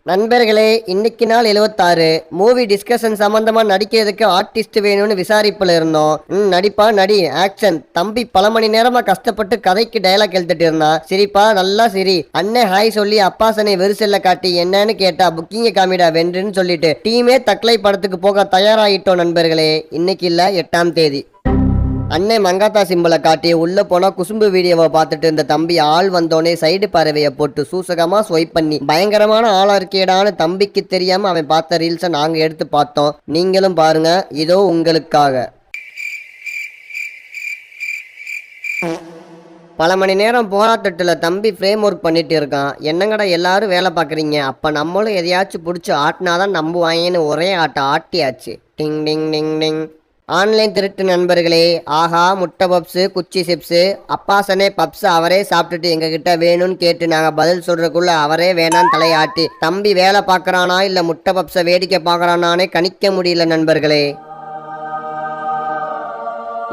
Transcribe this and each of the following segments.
நண்பர்களே, இன்னைக்கு நாள் 76 மூவி டிஸ்கஷன் சம்பந்தமா நடிக்கிறதுக்கு ஆர்டிஸ்ட் வேணும்னு விசாரிப்புல இருந்தோம். நடிப்பா நடி ஆக்ஷன். தம்பி பல மணி நேரமா கஷ்டப்பட்டு கதைக்கு டயலாக் எழுதிட்டு இருந்தான். சிரிப்பா நல்லா சிரி. அண்ணன் ஹாய் சொல்லி அப்பாசனை வெறுசெல்ல காட்டி என்னன்னு கேட்டா புக்கிங்க காமிடா வென்றுன்னு சொல்லிட்டு டீமே தக்லை படத்துக்கு போக தயாராகிட்டோம் நண்பர்களே. இன்னைக்கு இல்ல 8ஆம் தேதி. அண்ணே மங்காத்தா சிம்பிளை காட்டி உள்ள போனா குசும்பு வீடியோவை பார்த்துட்டு இந்த தம்பி ஆள் வந்தோடனே சைடு பறவையை போட்டு சூசகமா ஸ்வைப் பண்ணி பயங்கரமான ஆளா இருக்கேடான்னு தம்பிக்கு தெரியாம அவன் பார்த்த ரீல்ஸை நாங்க எடுத்து பார்த்தோம். நீங்களும் பாருங்க, இதோ உங்களுக்காக. பல மணி நேரம் போராட்டத்தில் தம்பி ஃப்ரேம் ஒர்க் பண்ணிட்டு இருக்கான். என்னங்கடா எல்லாரும் வேலை பார்க்குறீங்க, அப்போ நம்மளும் எதையாச்சும் பிடிச்சி ஆட்டினாதான் நம்புவாங்கன்னு ஒரே ஆட்டம் ஆட்டியாச்சு. டிங் டிங் டிங் டிங். ஆன்லைன் திருட்டு நண்பர்களே, ஆஹா முட்டை பப்ஸு குச்சி சிப்ஸு அப்பாசனே பப்ஸ் அவரே சாப்பிட்டுட்டு எங்ககிட்ட வேணும்னு கேட்டு நாங்கள் பதில் சொல்றதுக்குள்ள அவரே வேணான்னு தலையாட்டி தம்பி வேலை பார்க்குறானா இல்லை முட்டை பப்ஸை வேடிக்கை பார்க்குறானானே கணிக்க முடியல நண்பர்களே.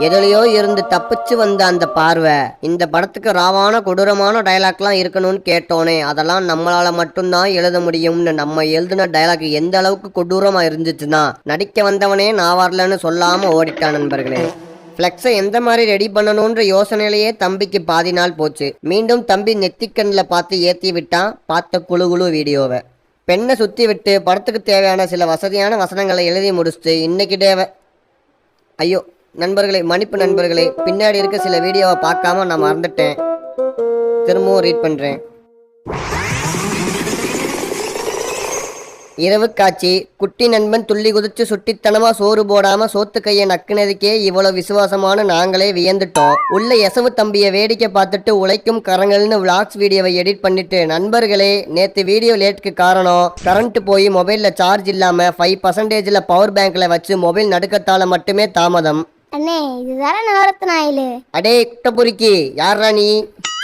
எதுலையோ இருந்து தப்பிச்சு வந்த அந்த பார்வை. இந்த படத்துக்கு ராவான கொடூரமான டைலாக்லாம் இருக்கணும்னு கேட்டோனே அதெல்லாம் நம்மளால மட்டும்தான் எழுத முடியும்னு நம்ம எழுதின டைலாக் எந்த அளவுக்கு கொடூரமா இருந்துச்சுன்னா நடிக்க வந்தவனே நான் வரலன்னு சொல்லாம ஓடிட்டான் நண்பர்களே. ஃப்ளெக்ஸை எந்த மாதிரி ரெடி பண்ணணுன்ற யோசனையிலேயே தம்பிக்கு பாதி நாள் போச்சு. மீண்டும் தம்பி நெத்திக்கண்ணில் பார்த்து ஏற்றி விட்டான் பார்த்த குழு வீடியோவை. பெண்ணை சுற்றி விட்டு படத்துக்கு தேவையான சில வசதியான வசனங்களை எழுதி முடிச்சுட்டு இன்னைக்கு ஐயோ நண்பர்களே, மன்னிப்பு நண்பர்களே, பின்னாடி இருக்க சில வீடியோவை பார்க்காம நான் மறந்துட்டேன். திரும்பவும் ரீட் பண்றேன். இரவு காட்சி. குட்டி நண்பன் துள்ளி குதிச்சு சுட்டித்தனமா சோறு போடாம சோத்து கையை நக்குனதுக்கே இவ்வளவு விசுவாசமான நாங்களே வியந்துட்டோம். உள்ள எசவு தம்பியை வேடிக்கை பார்த்துட்டு உழைக்கும் கரங்கள்னு விளாக்ஸ் வீடியோவை எடிட் பண்ணிட்டு நண்பர்களே, நேற்று வீடியோ லேட்டுக்கு காரணம் கரண்ட் போய் மொபைல்ல சார்ஜ் இல்லாம 5% பவர் பேங்க்ல வச்சு மொபைல் நடுக்கத்தால மட்டுமே தாமதம். அண்ணே, இதுதானே நவரத்ன ஆயிலு. அடே குட்டபுரிக்கி, யாரா நீ?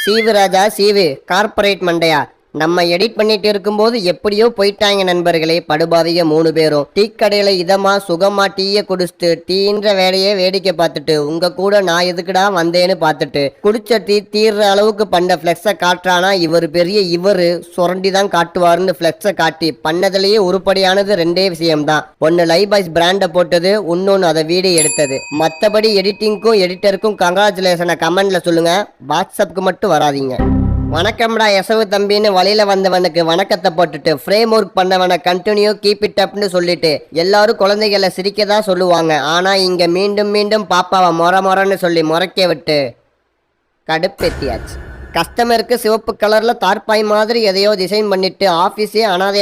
சீவு ராஜா சீவு, கார்பரேட் மண்டையா. நம்ம எடிட் பண்ணிட்டு இருக்கும்போது எப்படியோ போயிட்டாங்க நண்பர்களே படுபாவிக 3 பேரும். டீ கடையில இதமா சுகமா டீயை குடிச்சிட்டு டீன்ற வேலையே வேடிக்கை பார்த்துட்டு உங்க கூட நான் எதுக்குடா வந்தேன்னு பார்த்துட்டு குடிச்ச டீ தீர்ற அளவுக்கு பண்ண ஃபிளெக்ஸை காட்டுறானா இவர் பெரிய இவரு சுரண்டி தான் காட்டுவாருன்னு ஃபிளெக்ஸை காட்டி பண்ணதுலயே உருப்படியானது 2 விஷயம்தான். ஒன்னு லைபாய்ஸ் பிராண்டை போட்டது, இன்னொன்னு அதை வீடியோ எடுத்தது. மற்றபடி எடிட்டிங்க்கும் எடிட்டருக்கும் கங்க்ராச்சுலேஷனை கமெண்ட்ல சொல்லுங்க, வாட்ஸ்அப்புக்கு மட்டும் வராதிங்க. வணக்கம்டா எசவு தம்பின்னு வழியில வந்தவனுக்கு வணக்கத்தை போட்டுட்டு ஃப்ரேம் ஒர்க் பண்ணவனை கண்டினியூ கீப் இட் அப்னு சொல்லிட்டு எல்லாரும் குழந்தைகளை சிரிக்கதான் சொல்லுவாங்க. ஆனா இங்க மீண்டும் மீண்டும் பாப்பாவை மொரன்னு சொல்லி முறைக்க விட்டு கடுப்பேத்தியாச்சு. கஸ்டமருக்கு சிவப்பு கலர்ல தார்பாய் மாதிரி எதையோ டிசைன் பண்ணிட்டு ஆபீஸே அனாதை